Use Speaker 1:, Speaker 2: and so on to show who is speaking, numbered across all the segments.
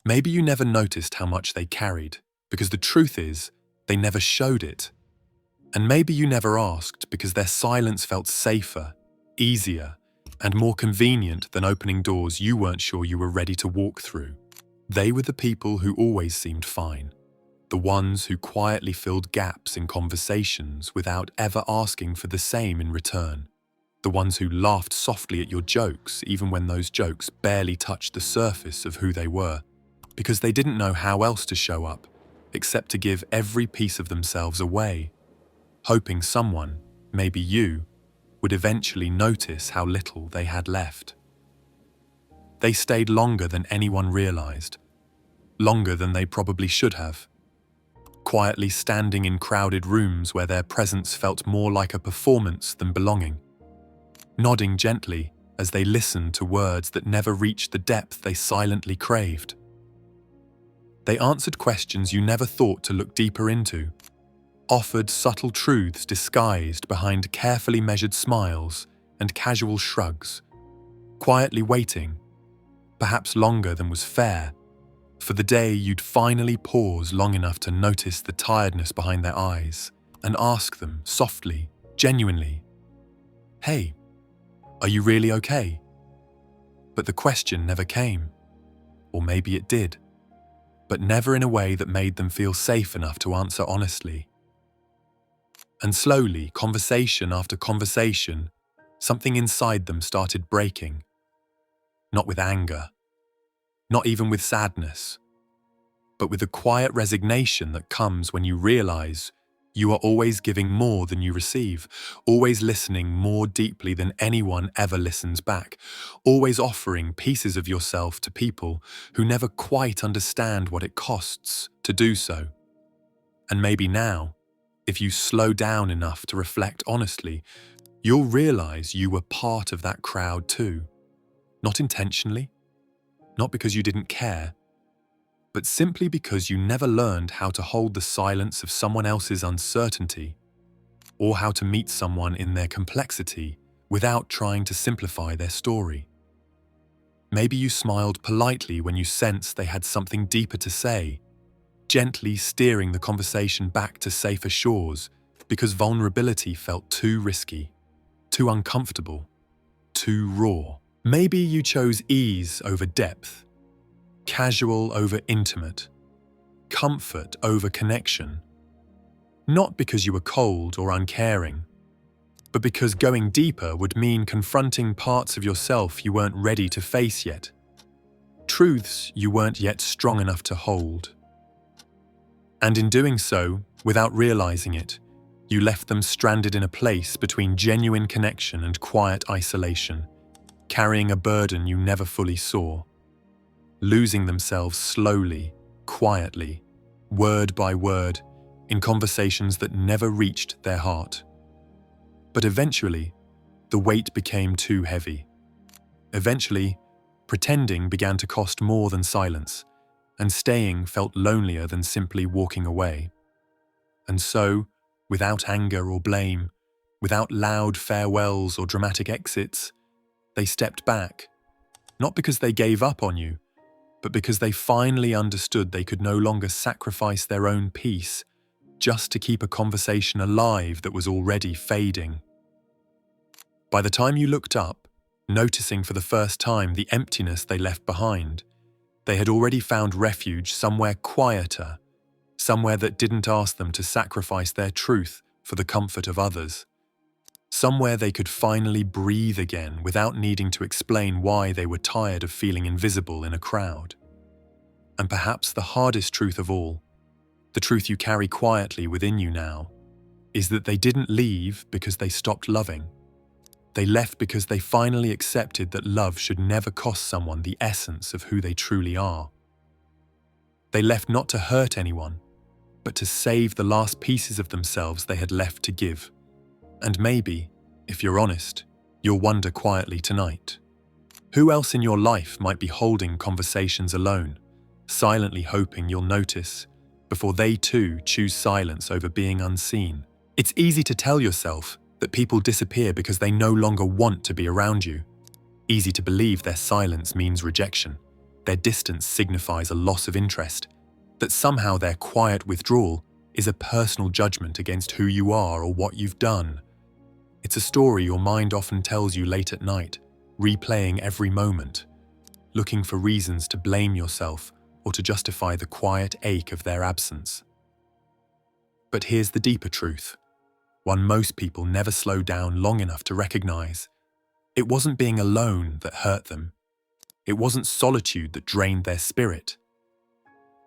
Speaker 1: Maybe you never noticed how much they carried, because the truth is, they never showed it. And maybe you never asked because their silence felt safer, easier, and more convenient than opening doors you weren't sure you were ready to walk through. They were the people who always seemed fine, the ones who quietly filled gaps in conversations without ever asking for the same in return. The ones who laughed softly at your jokes even when those jokes barely touched the surface of who they were, because they didn't know how else to show up, except to give every piece of themselves away, hoping someone, maybe you, would eventually notice how little they had left. They stayed longer than anyone realized, longer than they probably should have, quietly standing in crowded rooms where their presence felt more like a performance than belonging, nodding gently as they listened to words that never reached the depth they silently craved. They answered questions you never thought to look deeper into, offered subtle truths disguised behind carefully measured smiles and casual shrugs, quietly waiting, perhaps longer than was fair, for the day you'd finally pause long enough to notice the tiredness behind their eyes and ask them softly, genuinely, "Hey, are you really okay?" But the question never came. Or maybe it did, but never in a way that made them feel safe enough to answer honestly. And slowly, conversation after conversation, something inside them started breaking. Not with anger, not even with sadness, but with the quiet resignation that comes when you realize you are always giving more than you receive, always listening more deeply than anyone ever listens back, always offering pieces of yourself to people who never quite understand what it costs to do so. And maybe now, if you slow down enough to reflect honestly, you'll realize you were part of that crowd too. Not intentionally, not because you didn't care, but simply because you never learned how to hold the silence of someone else's uncertainty, or how to meet someone in their complexity without trying to simplify their story. Maybe you smiled politely when you sensed they had something deeper to say, gently steering the conversation back to safer shores because vulnerability felt too risky, too uncomfortable, too raw. Maybe you chose ease over depth, casual over intimate, comfort over connection. Not because you were cold or uncaring, but because going deeper would mean confronting parts of yourself you weren't ready to face yet, truths you weren't yet strong enough to hold. And in doing so, without realizing it, you left them stranded in a place between genuine connection and quiet isolation, carrying a burden you never fully saw, losing themselves slowly, quietly, word by word, in conversations that never reached their heart. But eventually, the weight became too heavy. Eventually, pretending began to cost more than silence, and staying felt lonelier than simply walking away. And so, without anger or blame, without loud farewells or dramatic exits, they stepped back, not because they gave up on you, but because they finally understood they could no longer sacrifice their own peace just to keep a conversation alive that was already fading. By the time you looked up, noticing for the first time the emptiness they left behind, they had already found refuge somewhere quieter, somewhere that didn't ask them to sacrifice their truth for the comfort of others, somewhere they could finally breathe again without needing to explain why they were tired of feeling invisible in a crowd. And perhaps the hardest truth of all, the truth you carry quietly within you now, is that they didn't leave because they stopped loving. They left because they finally accepted that love should never cost someone the essence of who they truly are. They left not to hurt anyone, but to save the last pieces of themselves they had left to give. And maybe, if you're honest, you'll wonder quietly tonight, who else in your life might be holding conversations alone, silently hoping you'll notice, before they too choose silence over being unseen? It's easy to tell yourself that people disappear because they no longer want to be around you. Easy to believe their silence means rejection, their distance signifies a loss of interest, that somehow their quiet withdrawal is a personal judgment against who you are or what you've done. It's a story your mind often tells you late at night, replaying every moment, looking for reasons to blame yourself or to justify the quiet ache of their absence. But here's the deeper truth, one most people never slow down long enough to recognize. It wasn't being alone that hurt them. It wasn't solitude that drained their spirit.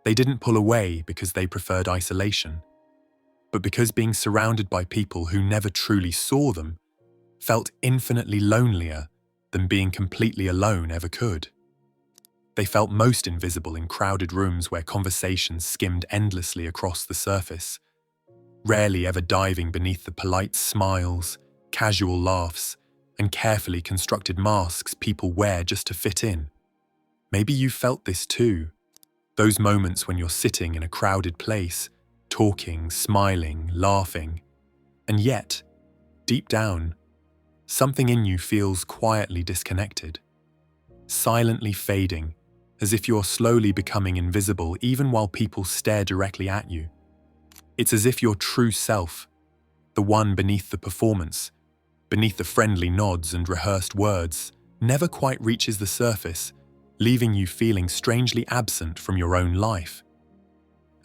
Speaker 1: They didn't pull away because they preferred isolation, but because being surrounded by people who never truly saw them felt infinitely lonelier than being completely alone ever could. They felt most invisible in crowded rooms where conversations skimmed endlessly across the surface, rarely ever diving beneath the polite smiles, casual laughs, and carefully constructed masks people wear just to fit in. Maybe you felt this too. Those moments when you're sitting in a crowded place, talking, smiling, laughing, and yet, deep down, something in you feels quietly disconnected, silently fading, as if you're slowly becoming invisible even while people stare directly at you. It's as if your true self, the one beneath the performance, beneath the friendly nods and rehearsed words, never quite reaches the surface, leaving you feeling strangely absent from your own life.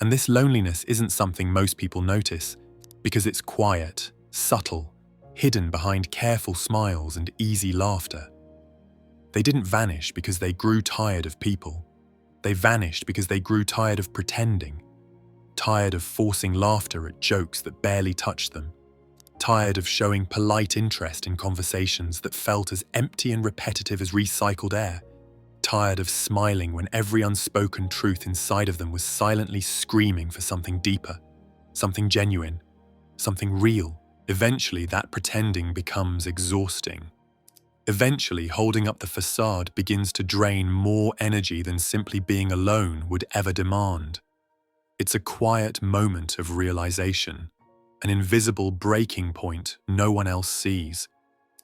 Speaker 1: And this loneliness isn't something most people notice, because it's quiet, subtle, hidden behind careful smiles and easy laughter. They didn't vanish because they grew tired of people. They vanished because they grew tired of pretending, tired of forcing laughter at jokes that barely touched them, tired of showing polite interest in conversations that felt as empty and repetitive as recycled air, tired of smiling when every unspoken truth inside of them was silently screaming for something deeper, something genuine, something real. Eventually, that pretending becomes exhausting. Eventually, holding up the facade begins to drain more energy than simply being alone would ever demand. It's a quiet moment of realization, an invisible breaking point no one else sees,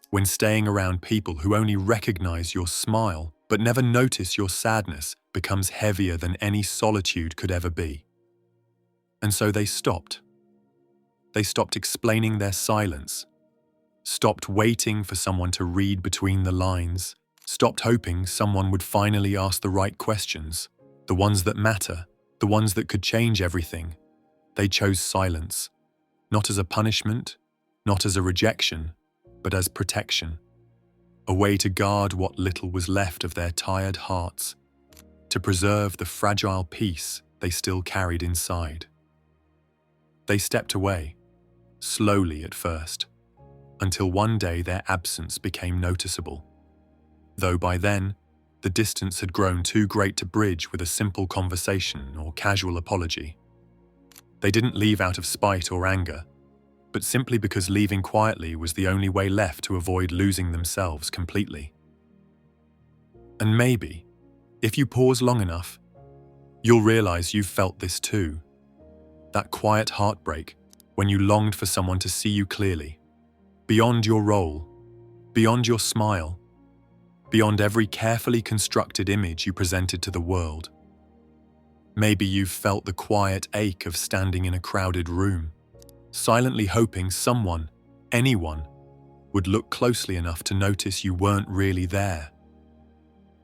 Speaker 1: when staying around people who only recognize your smile but never notice your sadness becomes heavier than any solitude could ever be. And so they stopped. They stopped explaining their silence, stopped waiting for someone to read between the lines, stopped hoping someone would finally ask the right questions, the ones that matter, the ones that could change everything. They chose silence, not as a punishment, not as a rejection, but as protection. A way to guard what little was left of their tired hearts, to preserve the fragile peace they still carried inside. They stepped away, slowly at first, until one day their absence became noticeable. Though by then, the distance had grown too great to bridge with a simple conversation or casual apology. They didn't leave out of spite or anger, but simply because leaving quietly was the only way left to avoid losing themselves completely. And maybe, if you pause long enough, you'll realize you've felt this too. That quiet heartbreak when you longed for someone to see you clearly, beyond your role, beyond your smile, beyond every carefully constructed image you presented to the world. Maybe you've felt the quiet ache of standing in a crowded room, silently hoping someone, anyone, would look closely enough to notice you weren't really there.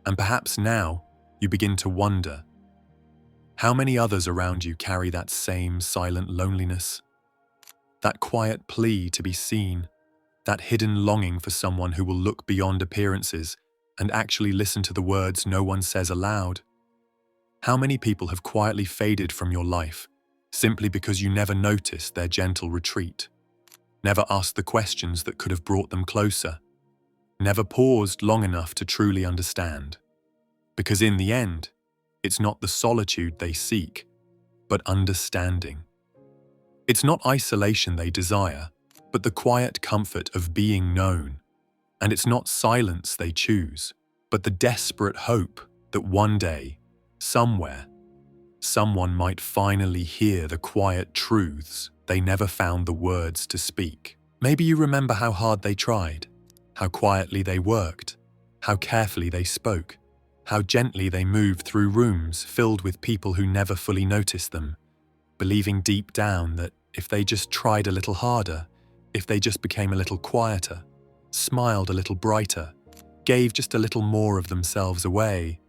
Speaker 1: And perhaps now you begin to wonder, how many others around you carry that same silent loneliness? That quiet plea to be seen, that hidden longing for someone who will look beyond appearances and actually listen to the words no one says aloud. How many people have quietly faded from your life simply because you never noticed their gentle retreat, never asked the questions that could have brought them closer, never paused long enough to truly understand? Because in the end, it's not the solitude they seek, but understanding. It's not isolation they desire, but the quiet comfort of being known. And it's not silence they choose, but the desperate hope that one day, somewhere, someone might finally hear the quiet truths they never found the words to speak. Maybe you remember how hard they tried, how quietly they worked, how carefully they spoke, How gently they moved through rooms filled with people who never fully noticed them, believing deep down that if they just tried a little harder, if they just became a little quieter, smiled a little brighter, gave just a little more of themselves away,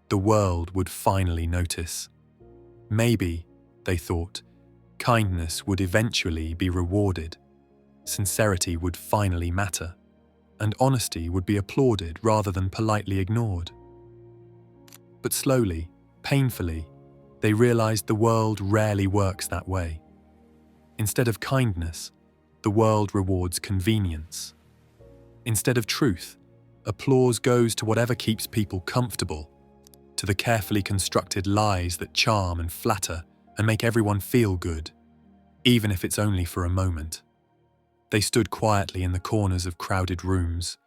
Speaker 1: the world would finally notice. Maybe, they thought, kindness would eventually be rewarded, sincerity would finally matter, and honesty would be applauded rather than politely ignored. But slowly, painfully, they realized the world rarely works that way. Instead of kindness, the world rewards convenience. Instead of truth, applause goes to whatever keeps people comfortable, to the carefully constructed lies that charm and flatter and make everyone feel good, even if it's only for a moment. They stood quietly in the corners of crowded rooms,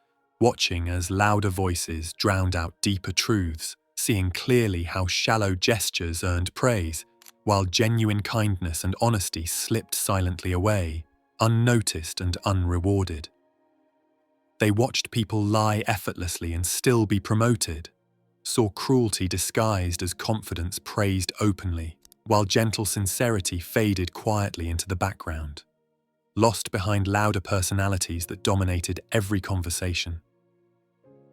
Speaker 1: watching as louder voices drowned out deeper truths, seeing clearly how shallow gestures earned praise, while genuine kindness and honesty slipped silently away, unnoticed and unrewarded. They watched people lie effortlessly and still be promoted, saw cruelty disguised as confidence praised openly, while gentle sincerity faded quietly into the background, lost behind louder personalities that dominated every conversation.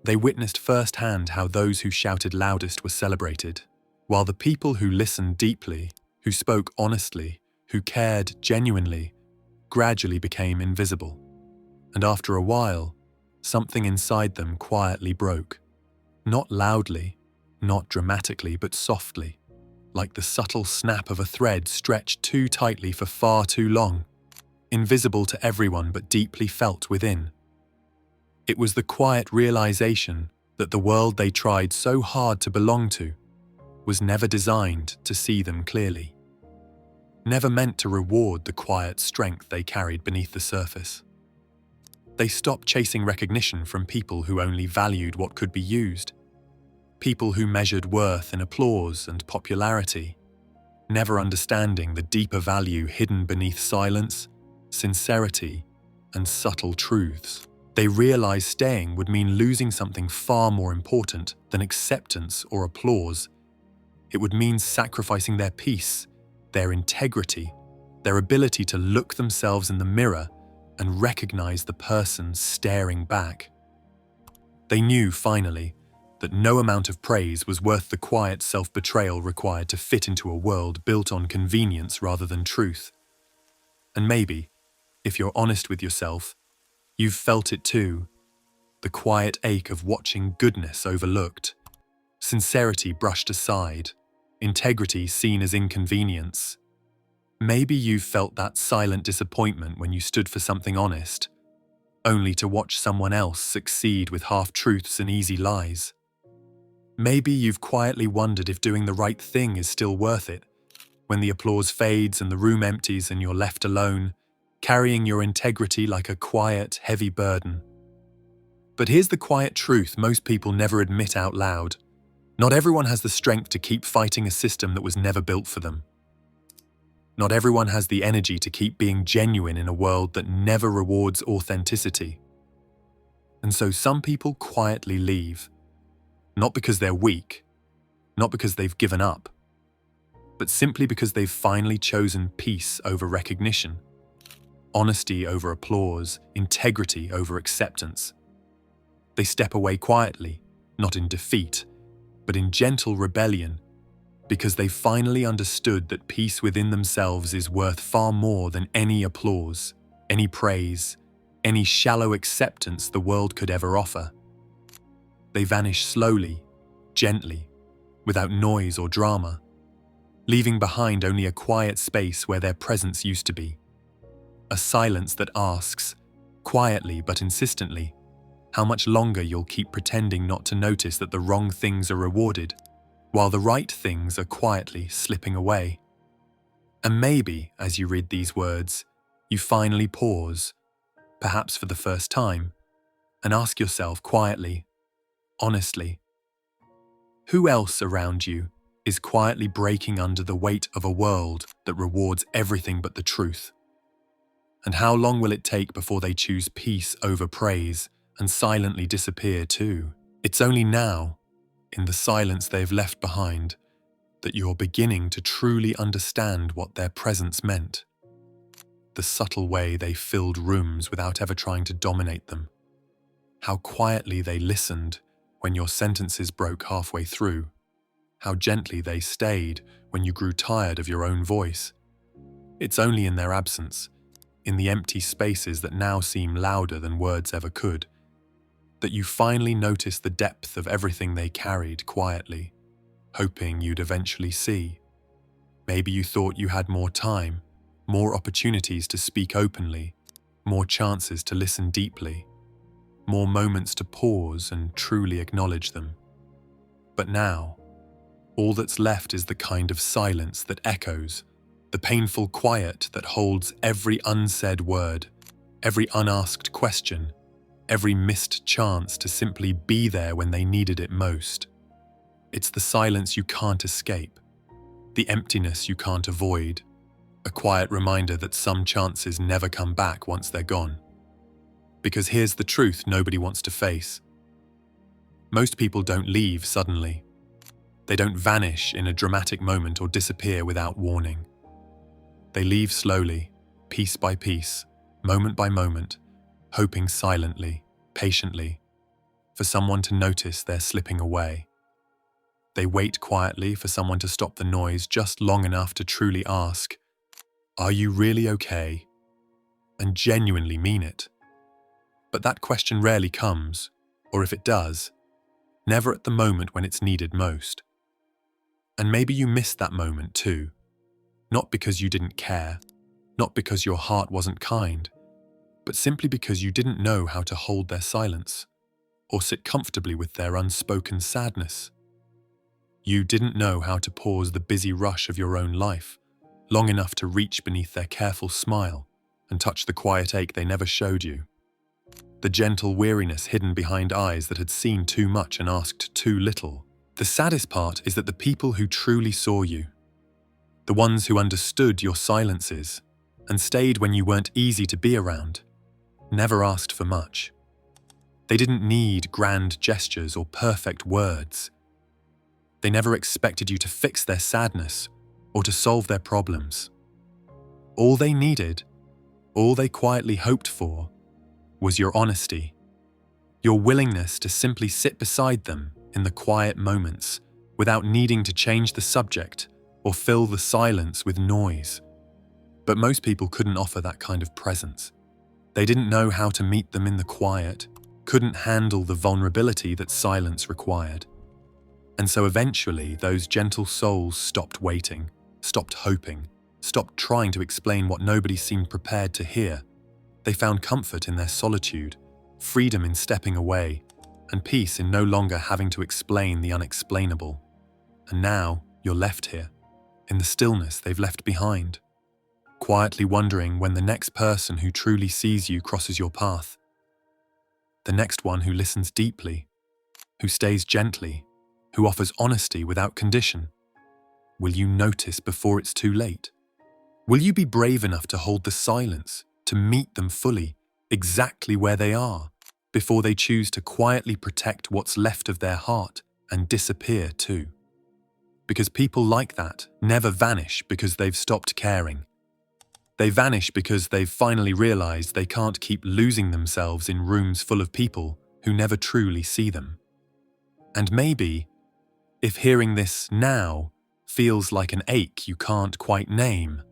Speaker 1: They witnessed firsthand how those who shouted loudest were celebrated, while the people who listened deeply, who spoke honestly, who cared genuinely, gradually became invisible. And after a while, something inside them quietly broke. Not loudly, not dramatically, but softly, like the subtle snap of a thread stretched too tightly for far too long, invisible to everyone but deeply felt within. It was the quiet realization that the world they tried so hard to belong to was never designed to see them clearly, never meant to reward the quiet strength they carried beneath the surface. They stopped chasing recognition from people who only valued what could be used, people who measured worth in applause and popularity, never understanding the deeper value hidden beneath silence, sincerity, and subtle truths. They realized staying would mean losing something far more important than acceptance or applause. It would mean sacrificing their peace, their integrity, their ability to look themselves in the mirror and recognize the person staring back. They knew, finally, that no amount of praise was worth the quiet self-betrayal required to fit into a world built on convenience rather than truth. And maybe, if you're honest with yourself, you've felt it too, the quiet ache of watching goodness overlooked, sincerity brushed aside, integrity seen as inconvenience. Maybe you've felt that silent disappointment when you stood for something honest, only to watch someone else succeed with half-truths and easy lies. Maybe you've quietly wondered if doing the right thing is still worth it, when the applause fades and the room empties and you're left alone, carrying your integrity like a quiet, heavy burden. But here's the quiet truth most people never admit out loud. Not everyone has the strength to keep fighting a system that was never built for them. Not everyone has the energy to keep being genuine in a world that never rewards authenticity. And so some people quietly leave, not because they're weak, not because they've given up, but simply because they've finally chosen peace over recognition, honesty over applause, integrity over acceptance. They step away quietly, not in defeat, but in gentle rebellion, because they finally understood that peace within themselves is worth far more than any applause, any praise, any shallow acceptance the world could ever offer. They vanish slowly, gently, without noise or drama, leaving behind only a quiet space where their presence used to be. A silence that asks, quietly but insistently, how much longer you'll keep pretending not to notice that the wrong things are rewarded, while the right things are quietly slipping away. And maybe, as you read these words, you finally pause, perhaps for the first time, and ask yourself quietly, honestly, who else around you is quietly breaking under the weight of a world that rewards everything but the truth? And how long will it take before they choose peace over praise and silently disappear too? It's only now, in the silence they've left behind, that you're beginning to truly understand what their presence meant. The subtle way they filled rooms without ever trying to dominate them. How quietly they listened when your sentences broke halfway through. How gently they stayed when you grew tired of your own voice. It's only in their absence, in the empty spaces that now seem louder than words ever could, that you finally notice the depth of everything they carried quietly, hoping you'd eventually see. Maybe you thought you had more time, more opportunities to speak openly, more chances to listen deeply, more moments to pause and truly acknowledge them. But now, all that's left is the kind of silence that echoes, the painful quiet that holds every unsaid word, every unasked question, every missed chance to simply be there when they needed it most. It's the silence you can't escape, the emptiness you can't avoid, a quiet reminder that some chances never come back once they're gone. Because here's the truth nobody wants to face. Most people don't leave suddenly. They don't vanish in a dramatic moment or disappear without warning. They leave slowly, piece by piece, moment by moment, hoping silently, patiently, for someone to notice they're slipping away. They wait quietly for someone to stop the noise just long enough to truly ask, "Are you really okay?" and genuinely mean it. But that question rarely comes, or if it does, never at the moment when it's needed most. And maybe you missed that moment too, not because you didn't care, not because your heart wasn't kind, but simply because you didn't know how to hold their silence, or sit comfortably with their unspoken sadness. You didn't know how to pause the busy rush of your own life, long enough to reach beneath their careful smile and touch the quiet ache they never showed you. The gentle weariness hidden behind eyes that had seen too much and asked too little. The saddest part is that the people who truly saw you, the ones who understood your silences and stayed when you weren't easy to be around, never asked for much. They didn't need grand gestures or perfect words. They never expected you to fix their sadness or to solve their problems. All they needed, all they quietly hoped for, was your honesty, your willingness to simply sit beside them in the quiet moments without needing to change the subject or fill the silence with noise. But most people couldn't offer that kind of presence. They didn't know how to meet them in the quiet, couldn't handle the vulnerability that silence required. And so eventually those gentle souls stopped waiting, stopped hoping, stopped trying to explain what nobody seemed prepared to hear. They found comfort in their solitude, freedom in stepping away, and peace in no longer having to explain the unexplainable. And now you're left here, in the stillness they've left behind, quietly wondering when the next person who truly sees you crosses your path. The next one who listens deeply, who stays gently, who offers honesty without condition. Will you notice before it's too late? Will you be brave enough to hold the silence, to meet them fully, exactly where they are, before they choose to quietly protect what's left of their heart and disappear too? Because people like that never vanish because they've stopped caring. They vanish because they've finally realized they can't keep losing themselves in rooms full of people who never truly see them. And maybe, if hearing this now feels like an ache you can't quite name,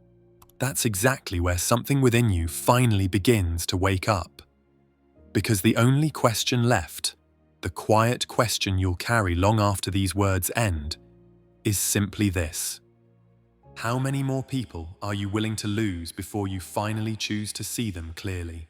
Speaker 1: that's exactly where something within you finally begins to wake up. Because the only question left, the quiet question you'll carry long after these words end, is simply this: how many more people are you willing to lose before you finally choose to see them clearly?